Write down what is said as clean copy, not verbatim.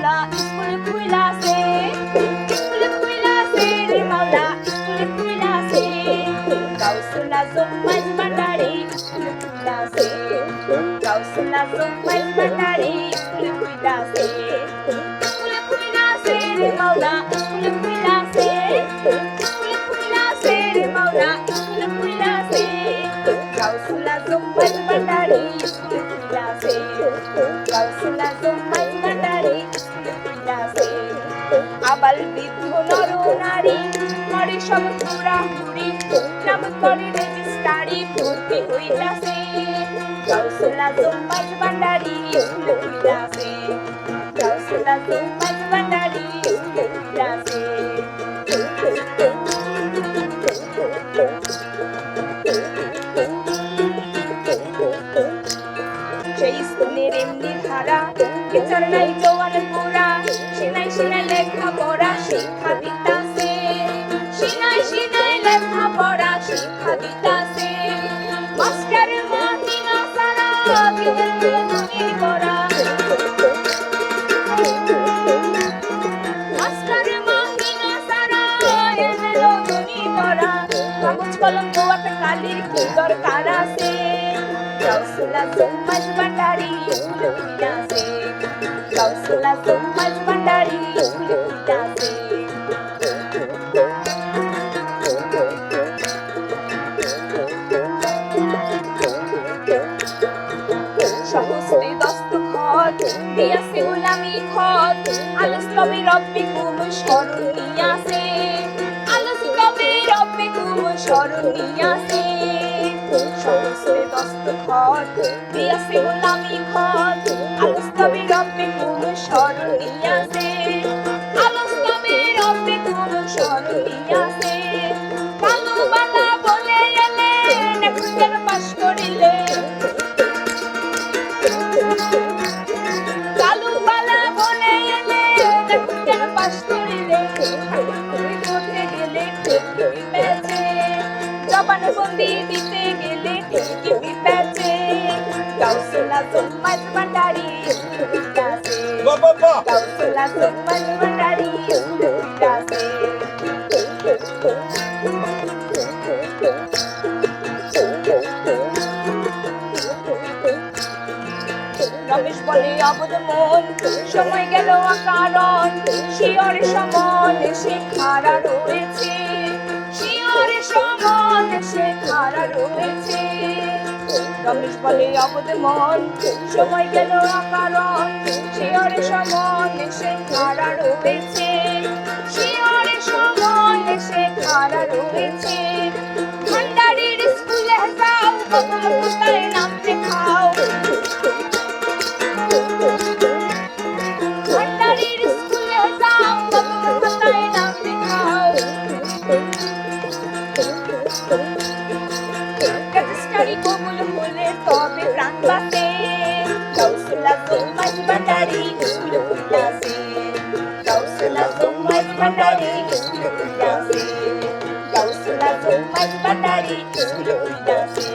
মাওলা school খুইলাছে, school খুইলাছে রে মাওলা স্কুল খুইলাছে, গাউসুল আজম মাইজ ভান্ডারি স্কুল খুইলাছে, গাউসুল আজম মাইজ ভান্ডারি স্কুল খুইলাছে, স্কুল খুইলাছে রে মাওলা স্কুল খুইলাছে, স্কুল খুইলাছে রে মাওলা স্কুল খুইলাছে, গাউসুল আজম মাইজ ভান্ডারি স্কুল খুইলাছে, গাউসুল আজম মাইজ ভান্ডারি স্কুল খুইলাছে, আবাল বৃদ্ধ নর নারী করে সব ঘোরাঘুরি, নাম করে রেজিস্ট্রারি ভর্তি হইতাছে, গাউসুল আজম মাইজ ভান্ডারি স্কুল খুইলাছে, গাউসুল আজম মাইজ ভান্ডারি স্কুল খুইলাছে। সেই স্কুলের এমনি ধারা বিচার নাই জোয়ান গোরা, সিনাই সিনাই লেখা পড়া শিক্ষা দিতাছে, সিনাই সিনাই লেখা পড়া শিক্ষা দিতাছে, মাস্টার মাহিনা সারা কেবল তুমি করা, মাস্টার মাহিনা সারা এলো তুমি করা, কাগজ কলম গোয়াতে কালির কি দরকার আছে, গাউসুল আজম মাইজ ভান্ডারি স্কুল খুইলাছে, গাউসুল আজম মাইজ ভান্ডারি স্কুল খুইলাছে। সহস্রে দস্তখত দিয়াছে গোলামি খত, আলস কবি রব্বিকুম স্মরণ নিয়াছে, আলস কবি রব্বিকুম স্মরণ নিয়াছে, সহস্রে দস্তখত দিয়াছে গোলামি খত, আলস কবি রব্বিকুম স্মরণ নিয়াছে, আলস কবি রব্বিকুম স্মরণ নিয়াছে, কালো বালা বলে এলে নেকুঞ্জের পাশ করিলে, কালু বালা বলে এলে নেকুঞ্জের পাশ করিলে, তুমি করতে গেলে ঠিকই পেছে, জবান বন্দি দিতে গেলে ঠিকই পেছে, গাউসুল আজম মাইজ ভান্ডারি স্কুল খুইলাছে, গাউসুল আজম মাইজ ভান্ডারি স্কুল খুইলাছে। রমেশ বলে অবদ মন সময় গেল অকারণ, শিয়রে সমন সে খাড়া রয়েছে, শিয়রে সমন সে খাড়া রয়েছে, রমেশ বলে অবদ মন সময় গেল অকারণ, শিয়রে সমন সে খাড়া রয়েছে, শিয়রে সমন সে খাড়া রয়েছে, ভান্ডারির স্কুলে যাও বদল কোথায় নাম লেখাও, ভান্ডারির স্কুলে যাও বদল কোথায় নাম লেখাও, রেজিস্ট্রারি কবুল হলে তবে প্রাণ বাঁচে, গাউসুল আজম মাইজ ভান্ডারি স্কুল খুইলাছে, গাউসুল আজম মাইজ ভান্ডারি স্কুল খুইলাছে, গাউসুল আজম মাইজ ভান্ডারি স্কুল খুইলাছে।